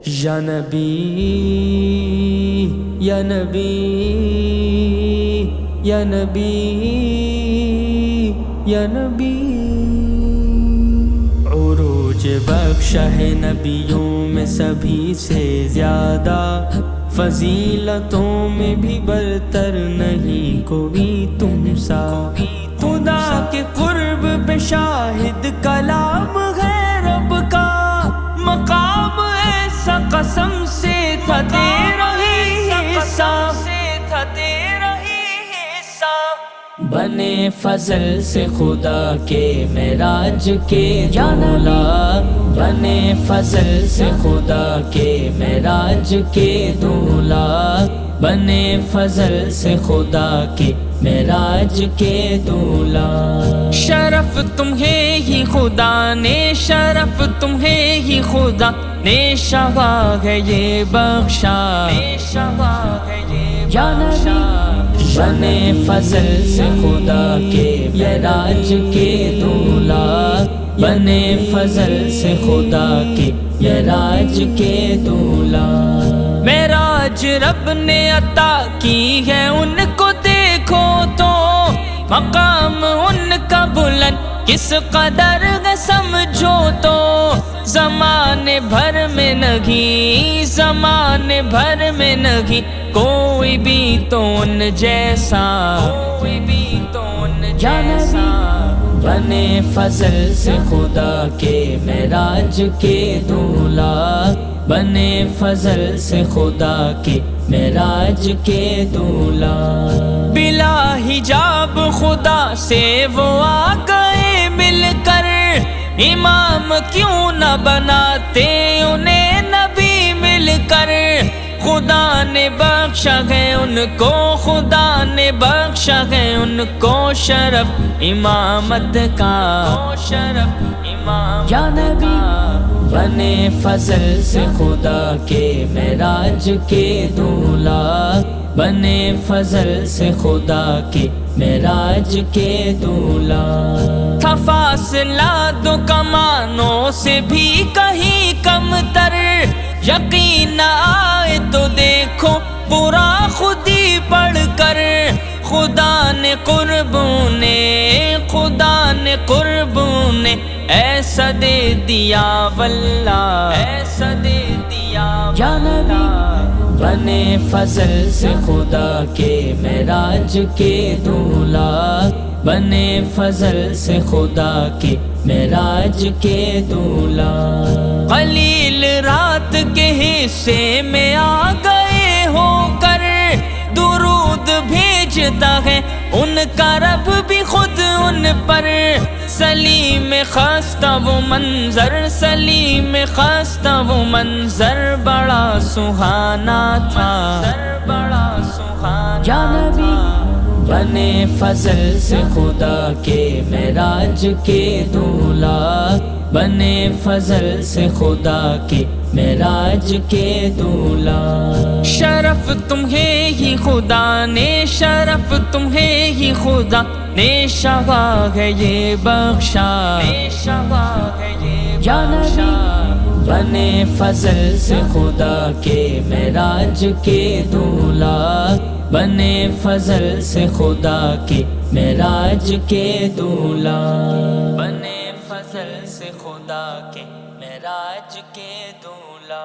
یا نبی یا نبی یا نبی یا نبی، عروج بخشا ہے نبیوں میں سبھی سے زیادہ، فضیلتوں میں بھی برتر نہیں کوئی تم سا، خدا کے قرب پہ شاہد کلام ہے رب کا، مقام ایسا قسم سے تھا تیرا ہی حصہ، بنے فضل سے خدا کے معراج کے دولا، بنے فضل سے خدا کے معراج کے دولا، بنے فضل سے خدا کے معراج کے دولا، شرف تمہیں ہی خدا نے، شرف تمہیں ہی خدا نے شفاعت ہے یہ بخشا، یا نبی بنے فضل سے خدا کے معراج کے دولا، بنے فضل سے خدا کے معراج کے دولا، معراج رب نے عطا کی ہے ان کو دیکھو تو، مقام ان کا بلند کس قدر ہے سمجھو تو، زمانے بھر میں نہیں، زمانے بھر میں نہیں کوئی بھی تو ان جیسا، کوئی بھی تو ان جیسا، بنے فضل سے خدا کے معراج کے دولا، بنے فضل سے خدا کے معراج کے دولا، بلا حجاب خدا سے وہ آ گئے مل کر، امام کیوں نہ بناتے انہیں نبی مل کر، خدا نے بخشا ہے ان کو، خدا نے بخشا ہے ان کو شرف امامت کا، شرف امامت یا نبی بنے فضل سے خدا کے معراج کے دولا، بنے فضل سے خدا کے معراج کے دولا، تھا فاصلہ دو کمانوں سے بھی کہیں کم تر، یقین آئے تو دیکھو پورا خود ہی پڑھ کر، خدا نے قربوں نے، خدا نے قربوں نے ایسا دے دیا واللہ، ایسا دے دیا یا نبی بنے فضل سے خدا کے معراج کے دولا، بنے فضل سے خدا کے معراج کے دولا، قلیل رات کے حصے میں آ گئے ہو کر، درود بھیجتا ہے ان کا رب بھی خود ان پر، سلیم خستہ وہ منظر، سلیم خستہ وہ منظر بڑا سہانا تھا، بڑا سہانا یا نبی بنے فضل سے خدا کے معراج کے دولا، بنے فضل سے خدا کے معراج کے دولا، شرف تمہیں ہی خدا نے، شرف تمہیں ہی خدا نے شفاعت ہے یہ بخشا، یا نبی بنے فضل سے خدا کے معراج کے دولا، بنے فضل سے خدا کے معراج کے دولا، بنے فضل سے خدا کے معراج کے دولا۔